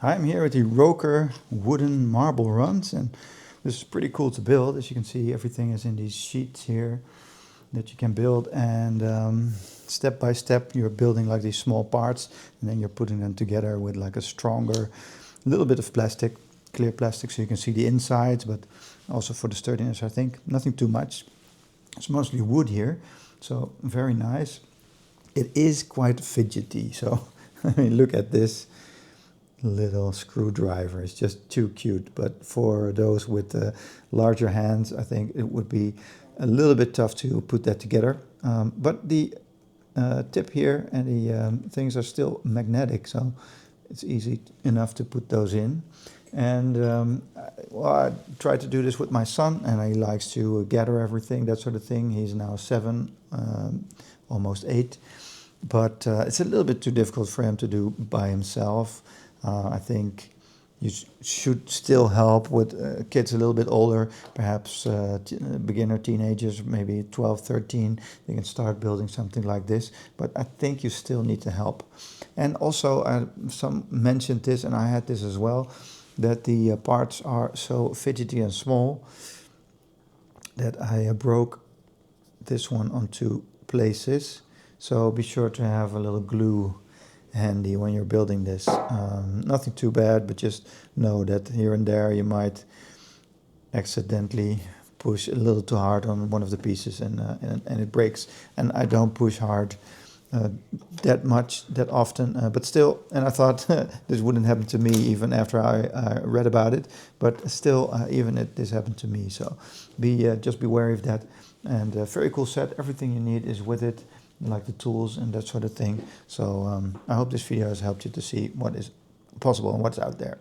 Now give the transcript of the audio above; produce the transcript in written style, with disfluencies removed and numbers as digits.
I'm here with the Rokr wooden marble runs, and this is pretty cool to build. As you can see, everything is in these sheets here that you can build, and step by step you're building like these small parts, and then you're putting them together with like a stronger little bit of plastic, clear plastic, so you can see the insides, but also for the sturdiness, I think. Nothing too much. It's mostly wood here, so very nice. It is quite fidgety, so I mean, look at this little screwdriver. It's just too cute, but for those with larger hands, I think it would be a little bit tough to put that together. But the tip here and the things are still magnetic, so it's easy enough to put those in. And well, I tried to do this with my son, and he likes to gather everything, that sort of thing. He's now 7, almost 8, but it's a little bit too difficult for him to do by himself. I think you should still help with kids a little bit older, perhaps beginner teenagers, maybe 12, 13. They can start building something like this, but I think you still need to help. And also, some mentioned this, and I had this as well, that the parts are so fidgety and small that I broke this one on 2 places. So be sure to have a little glue handy when you're building this. Nothing too bad, but just know that here and there you might accidentally push a little too hard on one of the pieces, and it breaks. And I don't push hard that much, that often, but still, and I thought this wouldn't happen to me even after I read about it, but still, this happened to me. So just be wary of that. And very cool set. Everything you need is with it, like the tools and that sort of thing. So I hope this video has helped you to see what is possible and what's out there.